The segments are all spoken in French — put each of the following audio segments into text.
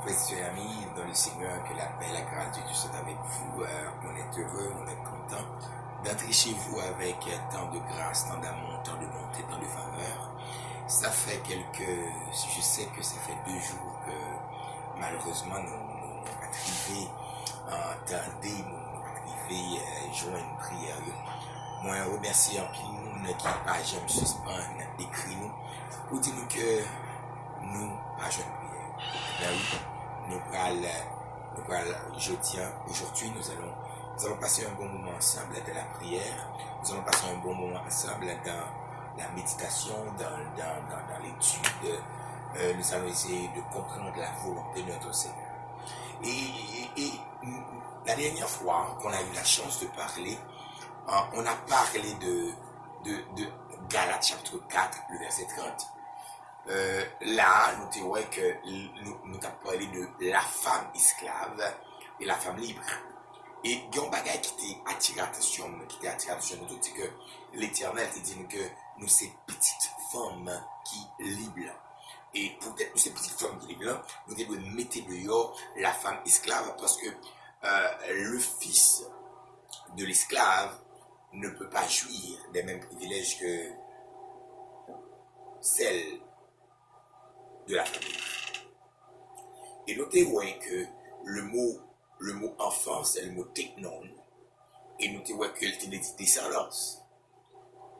Précieux amis, dans le Seigneur, que la paix et la grâce de Dieu soit avec vous. On est heureux, on est content d'entrer chez vous avec tant de grâce, tant d'amour, tant de bonté, tant de faveur. Ça fait je sais que ça fait 2 jours que malheureusement nous arrivés en tardé, nous arrivés joindre une prière. Moi, je remercie en pile monde qui pas jamais suspendre écrit nous pour dire nous que nous pas jeune prière. Ben oui, aujourd'hui, nous allons passer un bon moment ensemble de la prière. Nous allons passer un bon moment ensemble dans la méditation, dans l'étude. Nous allons essayer de comprendre la volonté de notre Seigneur. Et la dernière fois qu'on a eu la chance de parler, on a parlé de Galates chapitre 4, le verset 30. Là, nous te voyons que nous avons parlé de la femme esclave et la femme libre. Et il y a un bagage qui t'a attiré l'attention, nous dit que l'Éternel te dit que nous ces petites femmes qui libre. Et peut-être nous ces petites femmes qui libre, nous devons mettre dehors la femme esclave parce que le fils de l'esclave ne peut pas jouir des mêmes privilèges que celle de la famille. Et notez que le mot enfant, c'est le mot technon. Et notez que il dit descendance.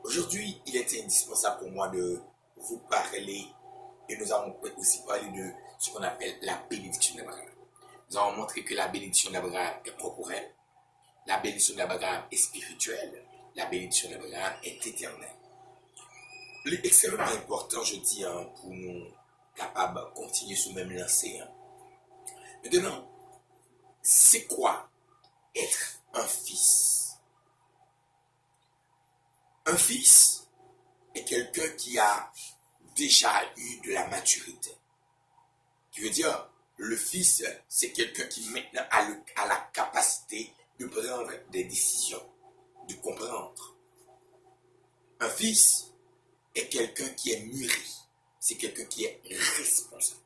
Aujourd'hui, il était indispensable pour moi de vous parler, et nous avons aussi parlé de ce qu'on appelle la bénédiction d'Abraham. Nous avons montré que la bénédiction d'Abraham est corporelle, la bénédiction d'Abraham est spirituelle, la bénédiction d'Abraham est éternelle. C'est extrêmement important, je dis, pour nous capables de continuer sur le même lancé. Maintenant, c'est quoi être un fils? Un fils est quelqu'un qui a déjà eu de la maturité. Qui veut dire, le fils, c'est quelqu'un qui maintenant a la capacité de prendre des décisions, de comprendre. Un fils est quelqu'un qui est mûri. C'est quelqu'un qui est responsable.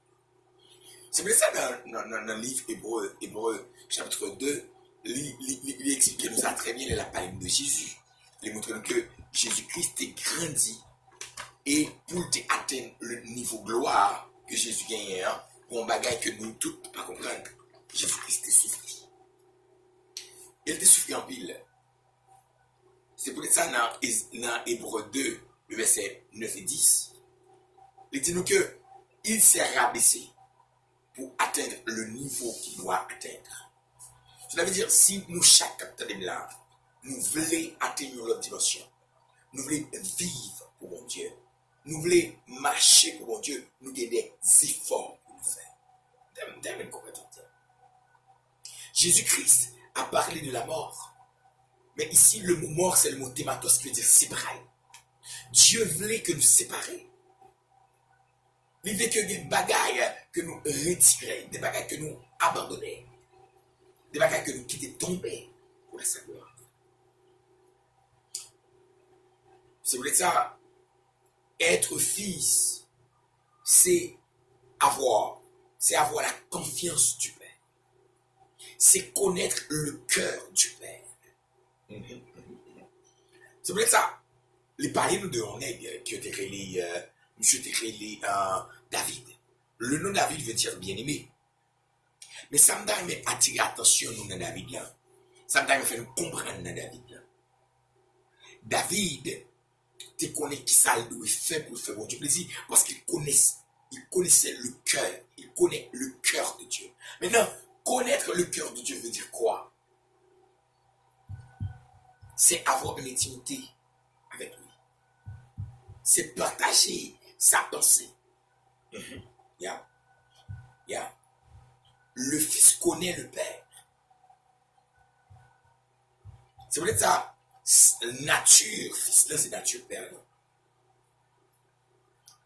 C'est pour ça dans le livre Hébreu chapitre 2, il explique nous a très bien la parole de Jésus. Il montre que Jésus-Christ est grandi et pour atteindre le niveau de gloire que Jésus gagnait, pour un bagage que nous tous ne pas comprendre, Jésus-Christ est souffri. Il était souffri en pile. C'est pour ça dans Hébreu 2, le verset 9 et 10, il dit nous que il s'est rabaissé pour atteindre le niveau qu'il doit atteindre. Cela veut dire, si nous, chaque là, nous voulons atteindre notre dimension, nous voulons vivre pour mon Dieu, nous voulons marcher pour mon Dieu, nous avons des efforts pour nous faire. Jésus-Christ a parlé de la mort. Mais ici, le mot mort, c'est le mot thématos qui veut dire séparer. Dieu voulait que nous séparions. Il veut que des bagailles que nous retirions, des bagailles que nous abandonnions, des bagailles que nous quittions tomber pour la savoir. C'est pour ça, être fils, c'est avoir la confiance du Père. C'est connaître le cœur du Père. C'est pour ça, les parler de un nègre qui a été créé, monsieur créé David. Le nom David veut dire bien-aimé. Mais ça me donne attirer l'attention nous dans David là. Ça me donne faire nous comprendre dans David là. David, tu connais qui ça doit faire pour faire bon Dieu plaisir parce qu'il connaissait le cœur. Il connaît le cœur de Dieu. Maintenant, connaître le cœur de Dieu veut dire quoi? C'est avoir une intimité avec lui. C'est partager sa pensée. Le fils connaît le père. C'est vrai ça, nature, fils là, c'est nature père.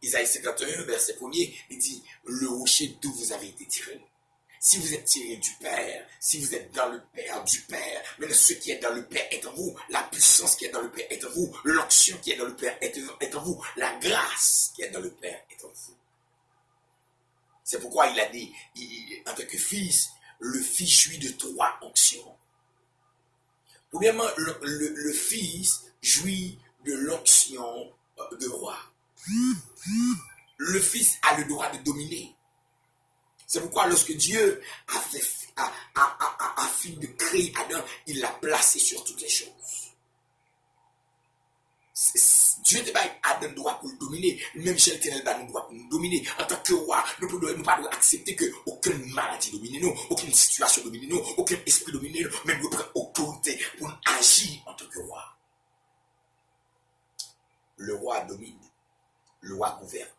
Isaïe 51, verset 1er, il dit, le rocher d'où vous avez été tiré. Si vous êtes tiré du Père, si vous êtes dans le Père du Père, mais ce qui est dans le Père est en vous, la puissance qui est dans le Père est en vous, l'onction qui est dans le Père est en vous, la grâce qui est dans le Père est en vous. C'est pourquoi il a dit, en tant que fils, le fils jouit de 3 onctions. Premièrement, le fils jouit de l'onction de roi. Le fils a le droit de dominer. C'est pourquoi lorsque Dieu a fini de créer Adam, il l'a placé sur toutes les choses. Dieu te bail Adam droit pour le dominer, même chez l'éternel bail nous droit pour nous dominer. En tant que roi, nous ne pouvons pas accepter que aucune maladie domine nous, aucune situation domine nous, aucun esprit domine nous, même nous prendre autorité pour agir en tant que roi. Le roi domine, le roi gouverne.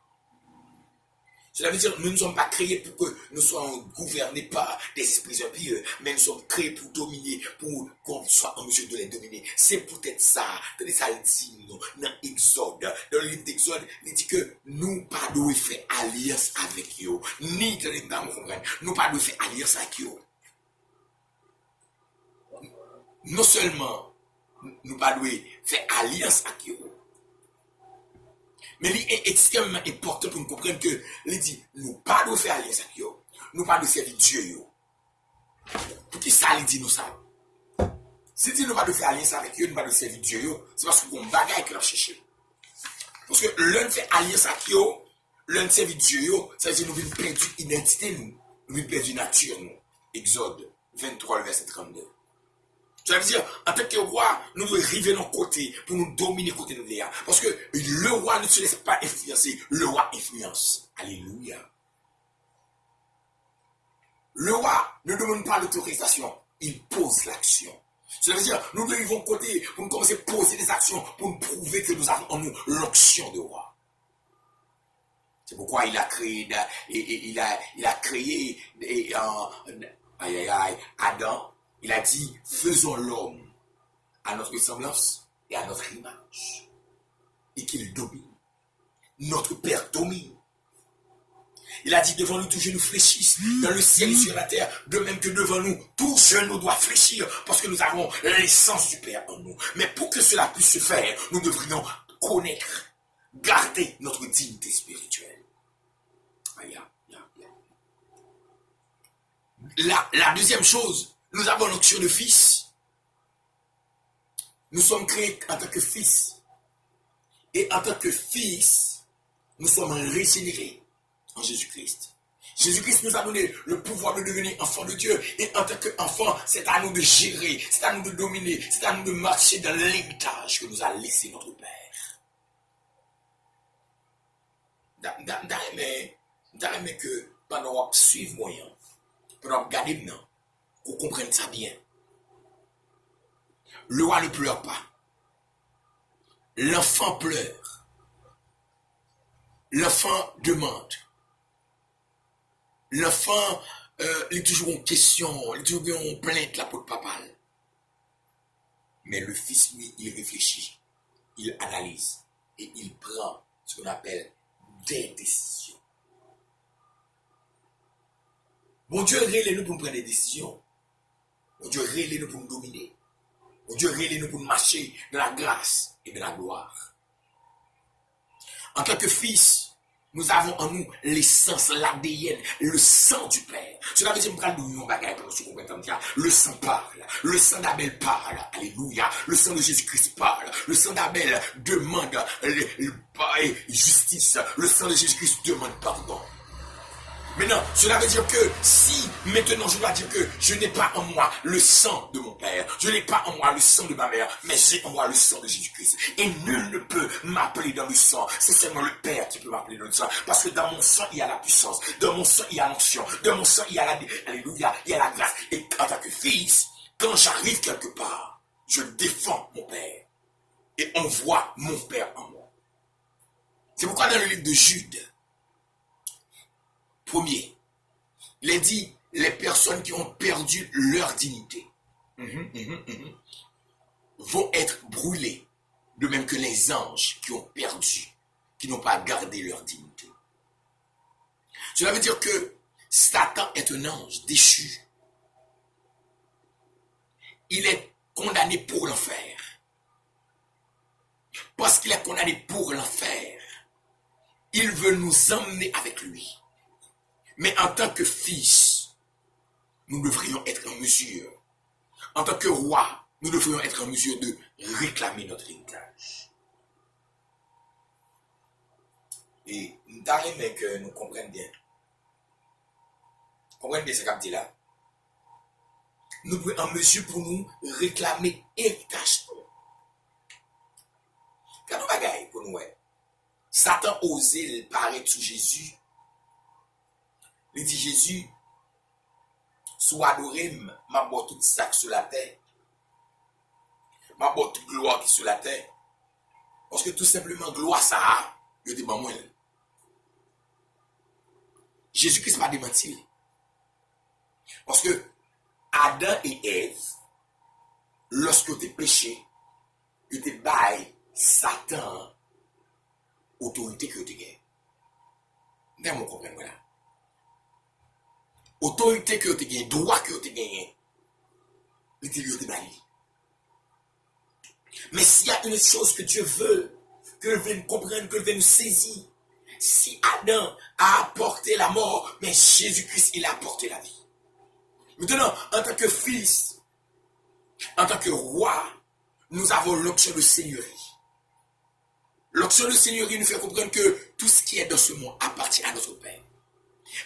Cela veut dire que nous ne sommes pas créés pour que nous soyons gouvernés par des esprits impieux, mais nous sommes créés pour dominer, pour qu'on soit en mesure de les dominer. C'est peut-être ça, ça le dit dans Exode. Dans le livre d'Exode, il dit que nous pas devons faire alliance avec eux, ni dans les dames, nous pas devons faire alliance avec eux. Non seulement nous pas devons faire alliance avec eux, mais il est extrêmement important pour nous comprendre que, il dit, nous ne pas de faire alliance avec eux, nous pas de servir Dieu. Pour qui ça, il dit nous ça? Si dit nous pas de faire alliance avec eux, nous pas de servir Dieu, c'est parce qu'on bagaille que nous cherchons. Parce que l'un fait alliance avec eux, l'un servir Dieu, ça veut dire nous venons perdre identité, nous venons perdre nature, nous. Exode 23, verset 32. Ça veut dire, en tant que roi, nous devons arriver de notre côté pour nous dominer côté de nous. Parce que le roi ne se laisse pas influencer, le roi influence. Alléluia. Le roi ne demande pas l'autorisation, il pose l'action. Ça veut dire, nous devons côté pour nous commencer à poser des actions pour nous prouver que nous avons en nous l'onction de roi. C'est pourquoi il a créé, Adam. Il a dit, faisons l'homme à notre semblance et à notre image. Et qu'il domine. Notre Père domine. Il a dit, devant nous, tout genou fléchisse, dans le ciel et sur la terre, de même que devant nous, tout genou doit fléchir, parce que nous avons l'essence du Père en nous. Mais pour que cela puisse se faire, nous devrions connaître, garder notre dignité spirituelle. La deuxième chose, nous avons l'onction de fils. Nous sommes créés en tant que fils. Et en tant que fils, nous sommes régénérés en Jésus-Christ. Jésus-Christ nous a donné le pouvoir de devenir enfants de Dieu. Et en tant qu'enfant, c'est à nous de gérer, c'est à nous de dominer, c'est à nous de marcher dans l'héritage que nous a laissé notre Père. D'ailleurs, que pendant que suivre moyen, pendant que regarder maintenant, pour comprendre ça bien. Le roi ne pleure pas. L'enfant pleure. L'enfant demande. L'enfant, il est toujours en question, il est toujours en plainte là pour le papa. Mais le fils, lui, il réfléchit, il analyse et il prend ce qu'on appelle des décisions. Bon Dieu, réelez-nous pour nous prendre des décisions. Bon Dieu, réelez-nous pour nous dominer. Bon Dieu, réelez-nous pour nous marcher de la grâce et de la gloire. En tant que fils, nous avons en nous l'essence, l'ADN, le sang du Père. Cela veut dire que le sang parle. Le sang d'Abel parle. Alléluia. Le sang de Jésus-Christ parle. Le sang d'Abel demande justice. Le sang de Jésus-Christ demande pardon. Maintenant, cela veut dire que si maintenant je dois dire que je n'ai pas en moi le sang de mon père, je n'ai pas en moi le sang de ma mère, mais j'ai en moi le sang de Jésus-Christ. Et nul ne peut m'appeler dans le sang. C'est seulement le Père qui peut m'appeler dans le sang. Parce que dans mon sang, il y a la puissance. Dans mon sang, il y a l'onction. Dans mon sang, il y a alléluia, il y a la grâce. Et en tant que fils, quand j'arrive quelque part, je défends mon Père. Et on voit mon Père en moi. C'est pourquoi dans le livre de Jude, premier, il est dit, les personnes qui ont perdu leur dignité vont être brûlées, de même que les anges qui ont perdu, qui n'ont pas gardé leur dignité. Cela veut dire que Satan est un ange déchu. Il est condamné pour l'enfer. Parce qu'il est condamné pour l'enfer, il veut nous emmener avec lui. Mais en tant que fils, nous devrions être en mesure, en tant que roi, nous devrions être en mesure de réclamer notre héritage. Et nous t'arrivons que nous comprenions bien. Comprenez bien ce qu'a dit là. Nous devons en mesure pour nous réclamer héritage. Quand nous bagaille pour nous, Satan osait paraître sous Jésus. Il dit Jésus, soit adoré, m'a boit toute sac sur la terre. M'a boit toute gloire qui est sur la terre. Parce que tout simplement, gloire ça a, je dis pas moi. Jésus-Christ m'a démenti. Parce que Adam et Ève, lorsque tu es péché, tu te bailles Satan, autorité que tu gagnes. Vous comprenez, voilà. Autorité que tu gagnes, droit que tu gagnes, il te bailles. Mais s'il y a une chose que Dieu veut, que Dieu veut nous comprendre, que Dieu veut nous saisir, si Adam a apporté la mort, mais Jésus-Christ, il a apporté la vie. Maintenant, en tant que fils, en tant que roi, nous avons l'onction de seigneurie. L'onction de seigneurie nous fait comprendre que tout ce qui est dans ce monde appartient à notre Père.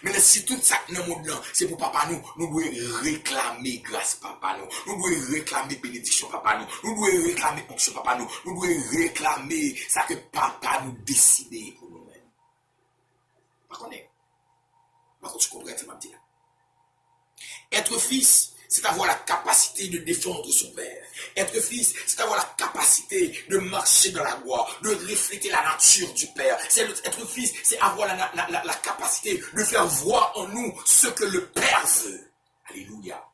Mais si tout ça dans le monde, c'est pour papa nous devons réclamer grâce papa nous devons réclamer bénédiction papa nous devons réclamer onction papa nous devons réclamer ça que papa nous décide pour nous-mêmes. Par contre, tu comprends ce que je dis là. Être fils, c'est avoir la capacité de défendre son père. Être fils, c'est avoir la capacité de marcher dans la gloire, de refléter la nature du père. Être fils, c'est avoir la capacité de faire voir en nous ce que le père veut. Alléluia.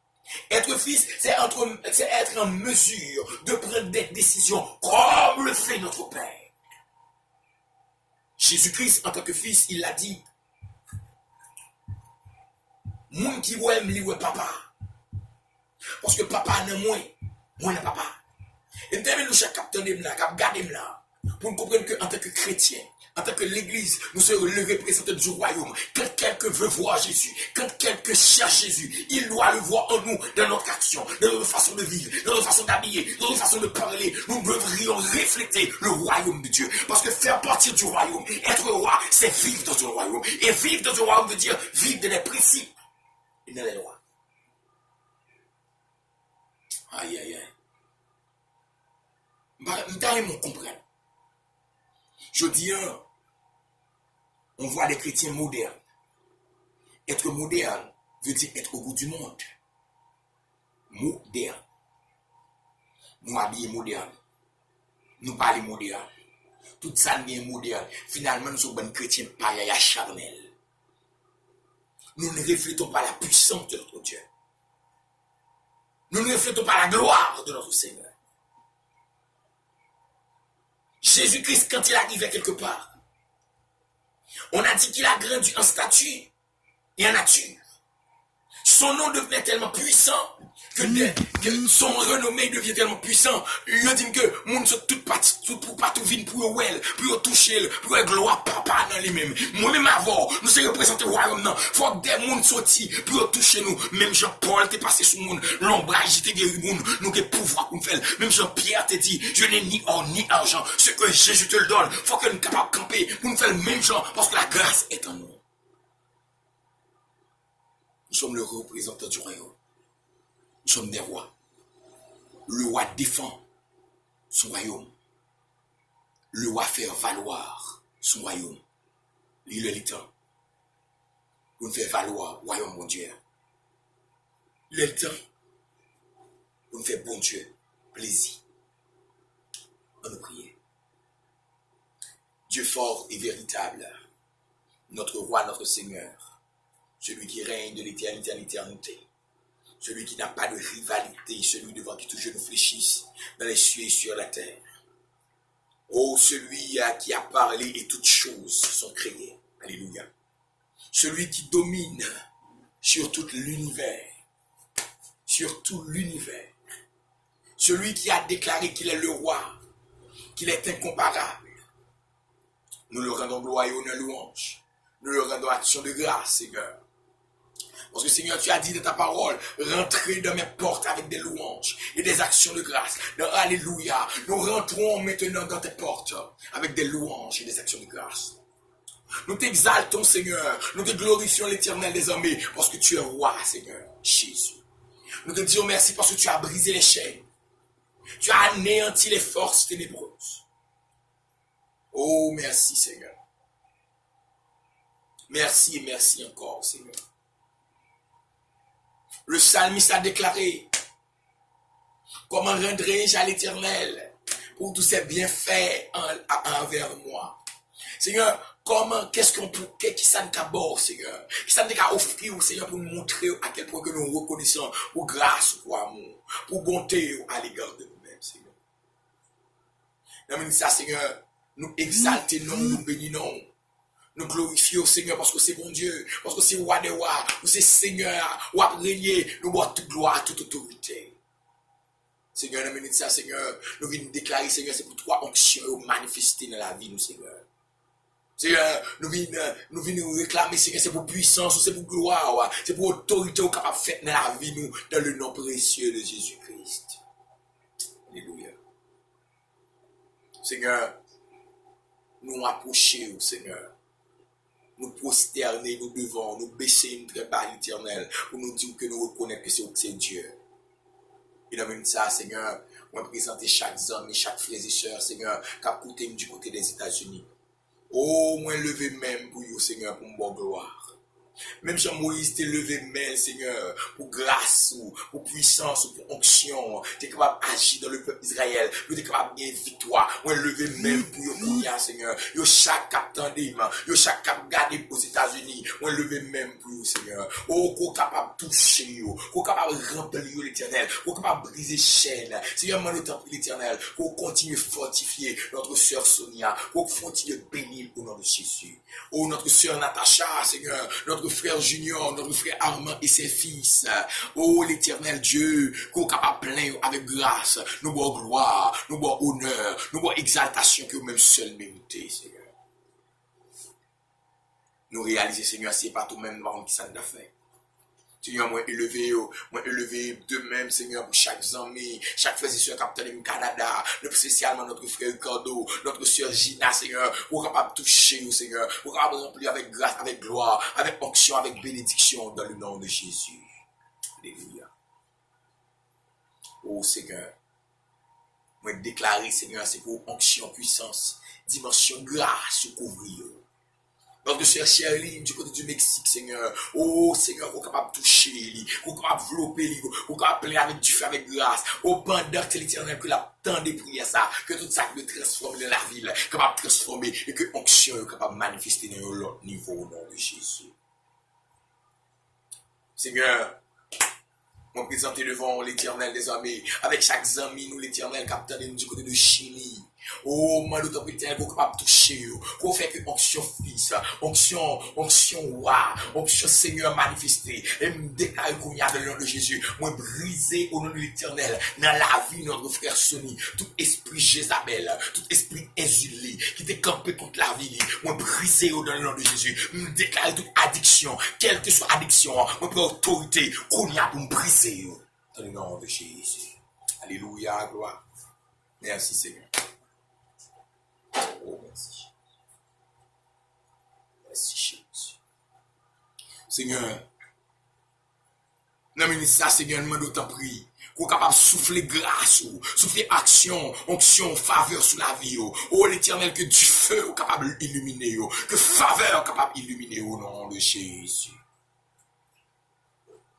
Être fils, c'est être en mesure de prendre des décisions comme le fait notre père. Jésus-Christ, en tant que fils, il l'a dit. Moun qui aime li ouais papa. Parce que papa n'a moi n'a papa. Et nous chaque capteur de là, cap garder là, pour nous comprendre que en tant que chrétien, en tant que l'église, nous sommes le représentant du royaume. Quand quelqu'un veut voir Jésus, quand quelqu'un cherche Jésus, il doit le voir en nous, dans notre action, dans notre façon de vivre, dans notre façon d'habiller, dans notre façon de parler. Nous devrions refléter le royaume de Dieu. Parce que faire partie du royaume, être roi, c'est vivre dans un royaume. Et vivre dans un royaume veut dire vivre dans les principes et dans les lois. Aïe, aïe, aïe. Nous comprendre. Je dis, on voit des chrétiens modernes. Être moderne veut dire être au bout du monde. Moderne. Nous habillons moderne. Nous parlons moderne. Tout ça est moderne. Finalement, nous sommes des chrétiens païens charnels. Nous ne reflétons pas la puissance de notre Dieu. Nous ne reflétons pas la gloire de notre Seigneur. Jésus-Christ, quand il arrivait quelque part, on a dit qu'il a grandi en statut et en nature. Son nom devenait tellement puissant que son renommé devient tellement puissant. Il dit que monde sont tout pas tout vin pour elle, pour toucher, pour gloire papa dans lui-même. Moi-même avant, nous sommes représentés au royaume non. Faut que des monde sorti pour toucher nous. Même Jean-Paul t'est passé sous monde, l'ombrage t'est guéri monde, nous avons pouvoir pour faire. Même Jean-Pierre t'a dit, je n'ai ni or ni argent, ce que Jésus te le donne. Faut que nous capables de camper pour nous faire le même genre parce que la grâce est en nous. Nous sommes le représentant du royaume. Nous sommes des rois. Le roi défend son royaume. Le roi fait valoir son royaume. Il est le temps pour nous faire valoir le royaume, bon Dieu. Il est le temps pour nous faire, bon Dieu, plaisir. On nous prie. Dieu fort et véritable, notre roi, notre Seigneur, celui qui règne de l'éternité à l'éternité. Celui qui n'a pas de rivalité, celui devant qui toujours nous fléchisse dans les cieux et sur la terre. Oh, celui qui a parlé et toutes choses sont créées. Alléluia. Celui qui domine sur tout l'univers. Sur tout l'univers. Celui qui a déclaré qu'il est le roi, qu'il est incomparable. Nous le rendons gloire et honneur, louange. Nous le rendons action de grâce, Seigneur. Parce que Seigneur, tu as dit dans ta parole, rentrez dans mes portes avec des louanges et des actions de grâce. Alléluia. Nous rentrons maintenant dans tes portes avec des louanges et des actions de grâce. Nous t'exaltons, Seigneur. Nous te glorifions, l'Éternel des armées, parce que tu es roi, Seigneur, Jésus. Nous te disons merci parce que tu as brisé les chaînes. Tu as anéanti les forces ténébreuses. Oh, merci, Seigneur. Merci et merci encore, Seigneur. Le psalmiste a déclaré, comment rendrai-je à l'Éternel pour tous ses bienfaits envers moi? Seigneur, qui ça nous aborde, Seigneur? Qui ça nous a offert, Seigneur, pour nous montrer à quel point que nous reconnaissons pour grâce, pour amour, pour bonté à l'égard de nous-mêmes, Seigneur. Dans ça, Seigneur, nous exaltons, nous bénissons. Nous glorifions, Seigneur, parce que c'est bon Dieu, parce que c'est roi des rois, c'est Seigneur, roi régner, nous avons toute gloire, toute autorité. Seigneur, dans minute ça, Seigneur, nous venons déclarer, Seigneur, c'est pour toi onction manifester dans la vie, nous, Seigneur. Seigneur, nous venons réclamer, Seigneur, c'est pour puissance, c'est pour gloire, c'est pour autorité au capable de faire dans la vie, nous, dans le nom précieux de Jésus-Christ. Alléluia. Seigneur, nous approchons, Seigneur. Nous prosterner, nous devons, nous baisser une très bas l'Éternel pour nous dire que nous reconnaissons que c'est Dieu. Et dans même ça, Seigneur, on va présenter chaque homme et chaque frère et soeur, Seigneur, qui a coûté du côté des États-Unis. Oh, moi, levé même pour vous, Seigneur, pour mon gloire. Même Jean-Moïse t'est levé même, Seigneur, pour grâce, pour puissance, pour onction. T'es capable d'agir dans le peuple d'Israël. T'es capable de gagner victoire. Moi, levé même pour vous, Seigneur. Yo chaque cap tandem, yo chaque cap gardé aux États-Unis. Moi, levé même pour vous, Seigneur. Oh, qu'on capable de toucher, yo. Qu'on capable de remplir l'Éternel. Qu'on capable de briser chaîne. Seigneur, moi, le temps pour l'Éternel. Qu'on continue de fortifier notre sœur Sonia. Qu'on continue de bénir au nom de Jésus. Oh, notre sœur Natacha, Seigneur. Notre frère Junior, notre frère Armand et ses fils. Oh, l'Éternel Dieu, qu'on est capable plein avec grâce, nous bois gloire, nous bois honneur, nous bois exaltation que vous-même seul méritez, Seigneur. Nous réaliser, Seigneur, c'est pas tout-même qui ça nous a fait. Seigneur, moi élevé de même, Seigneur, pour chaque ami, chaque frère et soeur capitaine du Canada, spécialement notre frère Ricardo, notre soeur Gina, Seigneur, pour capable toucher nous, Seigneur, pour capable remplir avec grâce, avec gloire, avec onction, avec bénédiction, dans le nom de Jésus. Alléluia. Oh Seigneur, moi déclarer, Seigneur, c'est pour onction, puissance, dimension, grâce, couvrir. Notre sœur Shirley du côté du Mexique, Seigneur. Oh, Seigneur, qu'on est capable de toucher, qu'on est capable de développer, qu'on est capable de plaire avec du feu, avec grâce. Oh, pendant que l'Éternel, que la temps de prière, ça, que tout ça peut transformer dans la ville, capable de transformer, et que l'onction est capable de manifester dans l'autre niveau au nom de Jésus. Seigneur, on présente devant l'Éternel des armées, avec chaque ami, nous, l'Éternel, capitaine du côté de Chili. Oh, moi, le temps éternel, qu'on est capable de toucher, qu'on fait que onction fils, onction roi, onction Seigneur manifesté, et me déclare qu'on y a dans le nom de Jésus, moi briser au nom de l'Éternel, dans la vie, notre frère Sonny, tout esprit Jézabel, tout esprit exilé, qui t'est campé contre la vie, moi briser au nom dans le nom de Jésus, me déclare toute addiction, quelle que soit addiction, moi prends autorité, qu'on y a pour me briser, dans le nom de Jésus. Alléluia, gloire. Merci Seigneur. Oh, merci. Merci, Jésus. Seigneur, non, mais ça, Seigneur, nous demandons prie. Qu'on est capable de souffler grâce, souffler action, onction, faveur sur la vie. Oh, l'Éternel, que du feu est capable d'illuminer, que faveur est capable d'illuminer au nom de Jésus.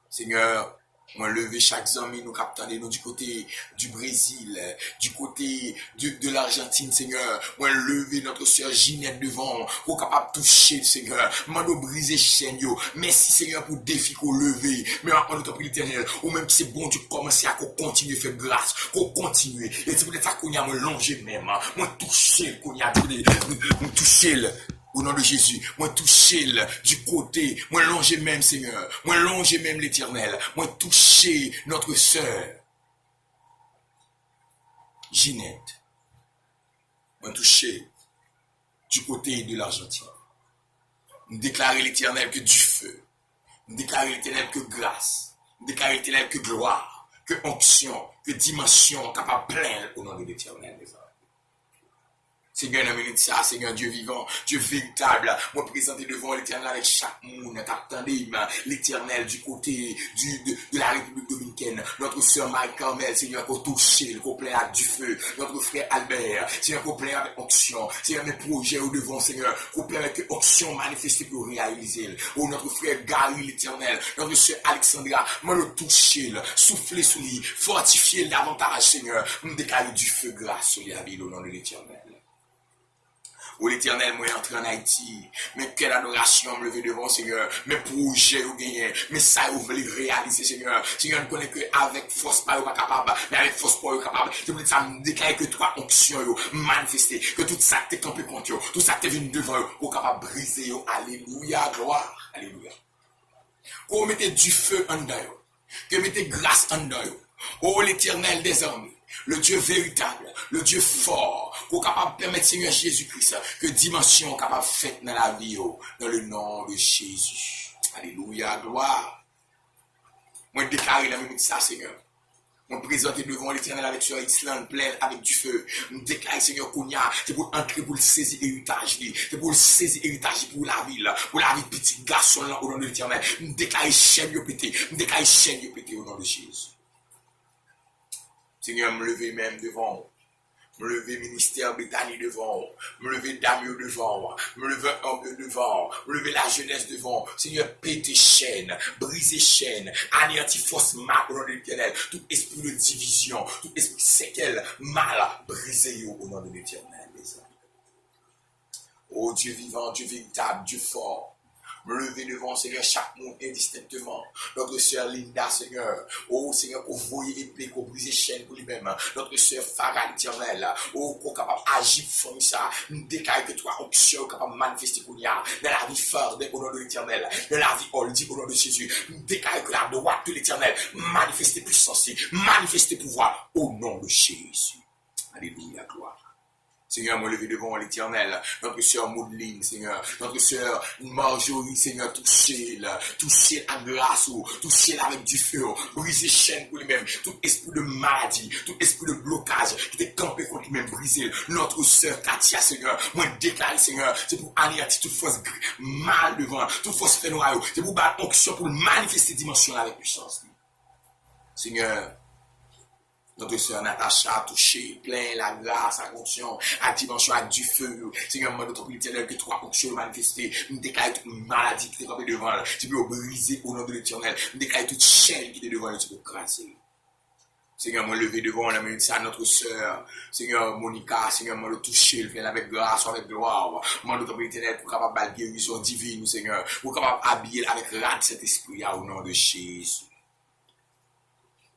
Seigneur, moi lever chaque ami nous captons nous du côté du Brésil, du côté de l'Argentine, Seigneur. Moi lever notre sœur Ginette devant, pour capable toucher, Seigneur. Moi nous briser chaîne yo. Merci Seigneur pour défi qu'on lever. Mais maintenant nous t'en l'Éternel, ou même si c'est bon Dieu commencer à continuer à faire grâce, qu'on continue. Et c'est peut-être ça qu'on y a me longer même, moi toucher qu'on y a nous toucher au nom de Jésus, moi toucher du côté, moi longer même Seigneur, moi longer même l'Éternel, moi toucher notre sœur Ginette, moi toucher du côté de l'Argentine. Nous déclarer l'Éternel que du feu, Déclarer l'éternel que grâce. Déclarer l'éternel que gloire. Que onction. Que dimension capable pleine au nom de l'éternel, mes frères. Seigneur, dans minute ça, Seigneur Dieu vivant, Dieu véritable, moi présenter devant l'éternel avec chaque monde, attendez, l'éternel du côté de la République dominicaine, notre sœur Marie-Carmel, Seigneur, qu'on touche, qu'on plaît avec du feu, notre frère Albert, Seigneur, qu'on plaît avec onction, Seigneur, mes projets au devant, Seigneur, qu'on plaît avec onction manifestée pour réaliser, oh, notre frère Gary, l'éternel, notre sœur Alexandra, moi le toucher, souffler sur lui, fortifier davantage, Seigneur, nous déclarer du feu grâce sur la ville au nom de l'éternel. Oh l'éternel, moi entré en Haïti, mais quelle adoration me lever devant, Seigneur, mes projets ou gagner, mais ça vous voulez réaliser, Seigneur. Seigneur, ne connaît qu'avec force pas pas capable, mais avec force pas capable. Je voulais ça me déclarer que toi, onction, manifester, que tout ça t'est campé contre vous, tout ça t'est venu devant vous, pour capable briser, alléluia, gloire, alléluia. Qu'on mettez du feu en dedans, que mettez grâce en dedans, oh l'éternel des armées. Le Dieu véritable, le Dieu fort, qu'on est capable de permettre Seigneur Jésus-Christ que dimension capable de faire dans la vie, dans le nom de Jésus. Alléluia, gloire. Moi, je déclare la même ça, Seigneur. Moi, présenter devant l'éternel avec sur Islande pleine avec du feu. Je déclare, Seigneur, qu'on y a, c'est pour entrer, pour le saisir héritage, c'est pour le saisir héritage pour la ville, petit garçon là au nom de l'éternel. Je déclare chaîne de pété, je déclare chaîne de pété au nom de Jésus. Seigneur, me lever même devant, me lever ministère Britannique devant, me lever Damio devant, me lever homme devant, me lever la jeunesse devant. Seigneur, péter chaînes, briser chaînes, anéantir force mal au nom de l'éternel, tout esprit de division, tout esprit séquel, mal, briser au nom de l'éternel, mes amis. Oh Dieu vivant, Dieu véritable, Dieu fort. Me lever devant, Seigneur, chaque monde indistinctement. Notre sœur Linda, Seigneur. Oh, Seigneur, qu'on voyait épée, qu'on brise chaîne pour lui-même. Notre sœur Farah, l'éternel. Oh, qu'on est capable d'agir pour ça. Nous déclarons que toi, onction, capable de manifester qu'on y a. Dans la vie forte, au nom de l'éternel. Dans la vie oldie, au nom de Jésus. Nous déclarons que la droite de l'éternel. Manifester puissance, manifester pouvoir. Au nom de Jésus. Alléluia, gloire. Seigneur, me lever devant l'éternel, notre sœur Maudeline, Seigneur, notre sœur Marjorie, Seigneur, touchez-la à grâce, touchez-la avec du feu, brisez chaîne pour lui-même, tout esprit de maladie, tout esprit de blocage qui est campé contre lui-même, brisez notre sœur Katia, Seigneur, moi déclare, Seigneur, c'est pour anéantir toute force mal devant, toute force fait noire, c'est pour battre onction, pour manifester dimension avec puissance. Seigneur, notre sœur Natacha, touché, plein la grâce, la onction, la dimension avec du feu. Seigneur, moi, notre éternel, que toi, onction manifestée, nous déclare toute maladie qui est tombée devant elle. Tu peux briser au nom de l'éternel. Nous déclare toute chaîne qui est devant elle, tu peux crasser. Seigneur, moi, lever devant la minute, ça, notre sœur, Seigneur, Monica, Seigneur, moi, le toucher, le faire avec grâce, avec gloire. Moi, notre éternel, pour capable de guérison divine, Seigneur, pour capable habiller avec rade cet esprit, au nom de Jésus.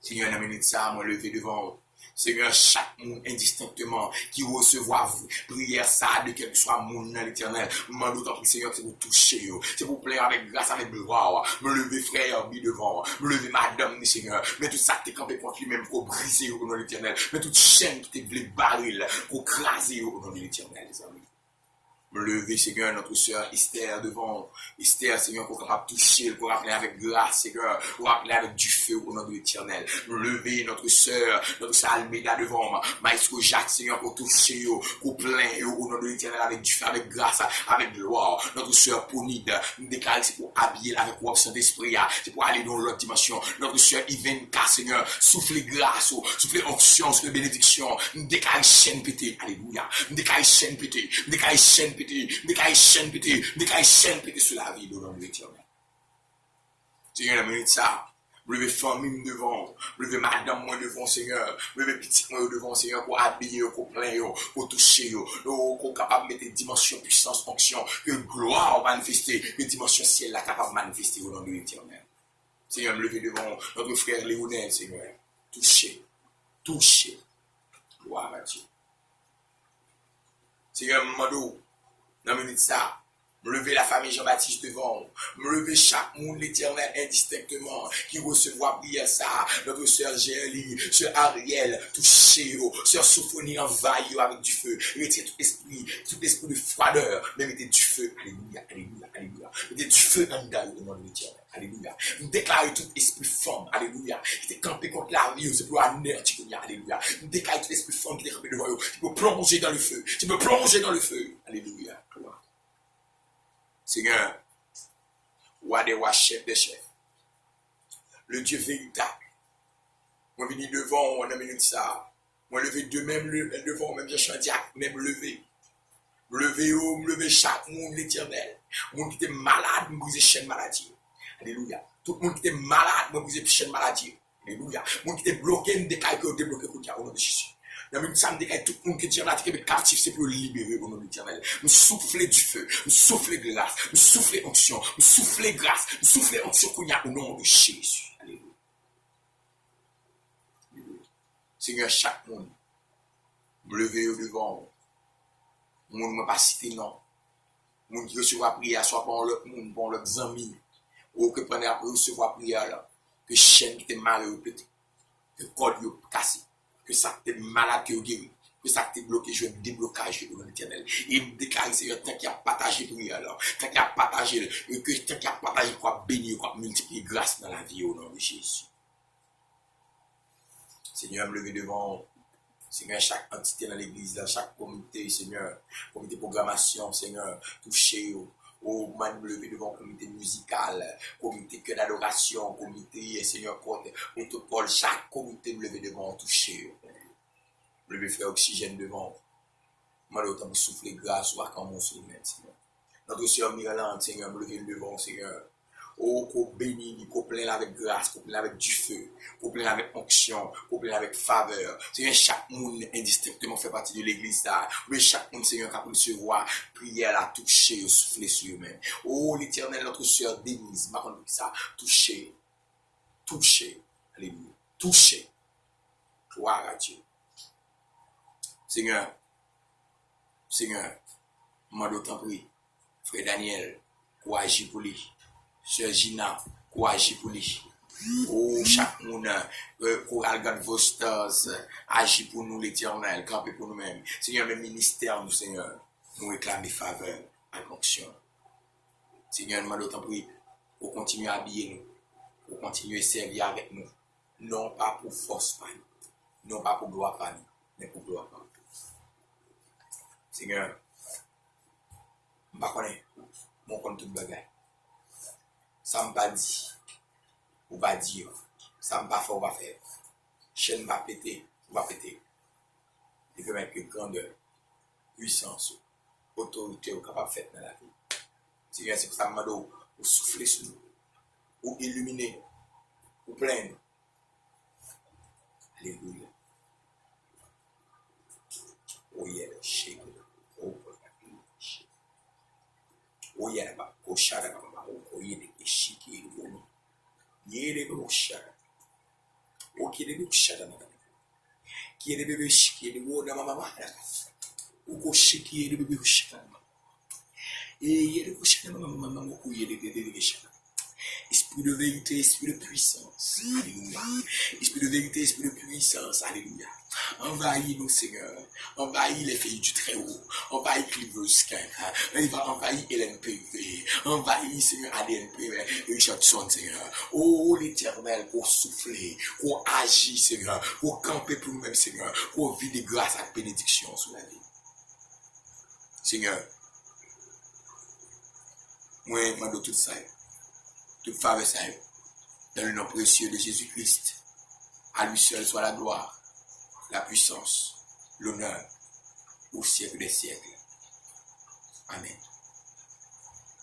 Seigneur, dans la minute ça, moi lever devant. Seigneur, chaque monde indistinctement qui recevra prière ça de quel que soit monde dans l'éternel. Moi, d'autant que Seigneur, c'est pour toucher, c'est pour plaire avec grâce, avec gloire. Me lever frère, mis devant. Me lever madame, Seigneur. Mais tout ça qui est campé contre lui-même pour briser au nom de l'éternel. Mais toute chaîne qui t'est voulu barrer pour craser au nom de l'éternel, les amis. Me lever, Seigneur, notre sœur Esther devant. Esther, Seigneur, pour capable toucher, pour rappeler avec grâce, Seigneur, pour rappeler avec du feu au nom de l'éternel. Me lever, notre sœur Almeida devant. Maestro Jacques, Seigneur, pour toucher, pour plein, au nom de l'éternel, avec du feu, avec grâce, avec gloire. Notre sœur Ponide, nous déclare c'est pour habiller avec option d'esprit, c'est pour aller dans l'autre dimension. Notre sœur Ivenka, Seigneur, souffler grâce, souffler onction, souffler bénédiction. Nous déclare chaîne pété, alléluia. Nous déclare chaîne pété, nous déclare chaîne pété. Déclare chaîne pété sur la vie de l'homme de l'éternel. Seigneur, la minute ça, me lever famille devant, me lever madame moi devant, Seigneur, me lever petit moi devant, Seigneur, pour habiller, pour plein, pour toucher, pour capable de mettre des dimensions, puissance, fonction, que gloire manifester, que dimension ciel là capable de manifester au nom de l'éternel. Seigneur, me lever devant notre frère Léonel, Seigneur, toucher, gloire à Dieu. Seigneur, Mado, dans la minute ça, me lever la famille Jean-Baptiste devant, me lever chaque monde l'éternel indistinctement, qui recevra prière ça, notre sœur Gélie, sœur Ariel, touché, sœur Sophonie envahie avec du feu, mettez tout esprit de froideur, mais mettez du feu, alléluia, alléluia, alléluia, mettez du feu en dedans au nom de l'éternel. Alléluia. Nous déclarons tout esprit femme. Alléluia. Qui est campé contre la vie. C'est pour anéantir. Alléluia. Nous déclarons tout esprit femme qui est campé devant vous. Tu peux plonger dans le feu. Tu peux plonger dans le feu. Alléluia. Seigneur, roi des rois, chef des chefs. Le Dieu véritable. Moi, je viens devant, on a minute ça. Moi, lever de même devant, même j'ai chanté, même lever. Lever chaque monde l'éternel. Monde qui était malade, me brise chaîne maladie. Alléluia. Tout le monde qui était malade, me brise chaîne maladie. Alléluia. Monde qui était bloqué, me décaille que débloqué pour dire au nom de Jésus. Dans même ça, me décaille tout le monde qui est là, qui est captif, c'est pour le libérer au nom de l'éternel. Nous souffler du feu, nous souffler grâce, nous souffler onction, nous souffler grâce, nous souffler onction qu'on y a au nom de Jésus. Alléluia. Seigneur, chaque monde, me lever au devant. Moun m'a pas cité non. Moun qui recevra prière, soit pour l'autre monde, pour l'autre amis, ou que pendant après recevoir prière là, que chaîne qui était malheureux peut-être, que corde yo cassé, que ça t'est malade que guéri, que ça t'est bloqué, je déblocage de l'éternel. Et il déclare Seigneur, tant qu'il a partagé prière là, tant qu'il a partagé, que tant qu'il a partagé, quoi bénir, quoi multiplier grâce dans la vie au nom de Jésus. Seigneur, me lever devant. Seigneur, chaque entité dans l'église, dans chaque comité, Seigneur, comité de programmation, Seigneur, touché au lever devant comité musical, comité que d'adoration, comité, Seigneur, protocole, chaque comité me lever devant, touché. Me lever frère oxygène devant. Moi, l'autre me souffler grâce ou à quand mon souvenir, Seigneur. Notre Sœur Miralande, Seigneur, me lever devant, Seigneur. Oh, qu'on bénit, qu'on plein avec grâce, qu'on plein avec du feu, qu'on plein avec onction, qu'on plein avec faveur. Seigneur, chaque monde indistinctement fait partie de l'église là. Mais chaque monde, Seigneur, qui a pu se voir, prière à toucher, souffler sur eux-mêmes. Oh, l'éternel, notre sœur Denise, ma conduite ça, toucher, alléluia, toucher. Gloire à Dieu. Seigneur, moi d'autant prie, frère Daniel, pour agir pour lui. Sœur Gina, pour agir pour lui. Oh, chaque monde, pour Algan Vosters, agir pour nous l'éternel, camper pour nous-mêmes. Seigneur, le ministère, nous, Seigneur, nous réclame des faveurs à l'onction. Seigneur, nous d'autant prie, pour continuer à habiller nous, pour continuer à servir avec nous. Non pas pour force, pas nous. Non pas pour gloire, pas nous, mais pour gloire, pas nous. Seigneur, je ne connais pas mon compte tout bagage. Ça ne pas dit, ou pas dire, ça ne pas faire, ou pas faire. Chaîne va péter, ou va péter. Il peut mettre que grandeur, puissance, autorité, ou capable de faire dans la vie. Seigneur, c'est pour ça que je demande ou souffler sur nous, ou illuminer, ou plein. Alléluia. Oh yeah, shake it. Oh yeah, oh shut up. Oh yeah, shake it. Yeah, oh shut up. Oh yeah, shut up. Qui est le bébé qui est le haut de ma maman. Ou coché qui est le bébé shut up. Et il y a le coché de ma maman. Ou il y a le bébé shut up. Esprit de vérité, esprit de puissance. Alléluia. Esprit de vérité, esprit de puissance. Alléluia. Envahis nous, Seigneur. Envahis les filles du Très-Haut. Envahis Cliveuse envahis LNPV. Envahis, Seigneur, ADNP, Richardson, Seigneur. Oh, l'éternel, pour souffler, pour agir, Seigneur, pour camper pour nous-mêmes, Seigneur, pour vivre de grâce et de bénédiction sur la vie. Seigneur, moi, je demande tout ça. Toute faveur, ça, dans le nom précieux de Jésus-Christ. À lui seul soit la gloire, la puissance, l'honneur, au siècle des siècles. Amen.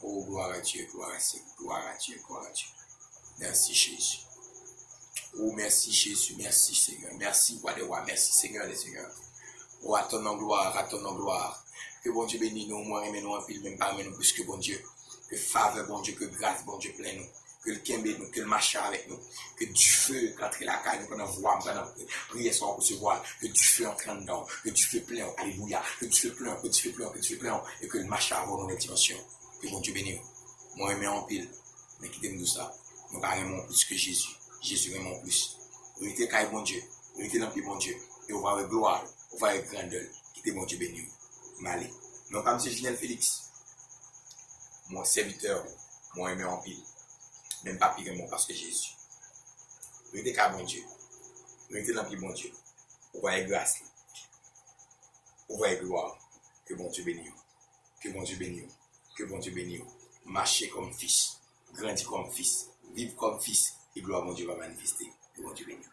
Oh, gloire à Dieu, gloire à Dieu, gloire à Dieu, gloire à Dieu. Merci Jésus. Oh, merci Jésus, merci Seigneur. Merci, roi des rois, merci Seigneur des seigneurs. Oh, à ton nom gloire, à ton nom gloire. Que bon Dieu bénisse nous, moi, et nous en pile, même pas, mais nous plus que bon Dieu. Que faveur, bon Dieu, que grâce, bon Dieu, plein nous. Que le kembe nous, que le machin avec nous. Que du feu, qu'entre la caille, nous, qu'on envoie, qu'on prier sans recevoir. Que du feu entre dedans. Que du feu plein, alléluia. Que du feu plein, que du feu plein, que du feu plein. Et que le machin avoir dans les dimensions. Que bon Dieu bénisse nous. Moi, aimé en pile. Mais quittez-nous ça. Nous, pas aimons plus que Jésus. Jésus aimons plus. On était caille, bon Dieu. On était dans le bon Dieu. Et on va avec gloire. On va avec grandeur. Quittez mon Dieu béni. Malé. Non, comme c'est Julien Félix. Mon serviteur, mon aimé en pile. même pas pire parce que Jésus. Nous sommes qu'à bon Dieu. Nous sommes dans le bon Dieu. Vous voyez grâce. Vous voyez gloire. Que bon Dieu bénisse. Que bon Dieu bénisse. Que bon Dieu bénisse. Marchez comme fils. Grandis comme fils. Vivre comme fils. Et gloire, mon Dieu, va manifester. Que bon Dieu bénisse.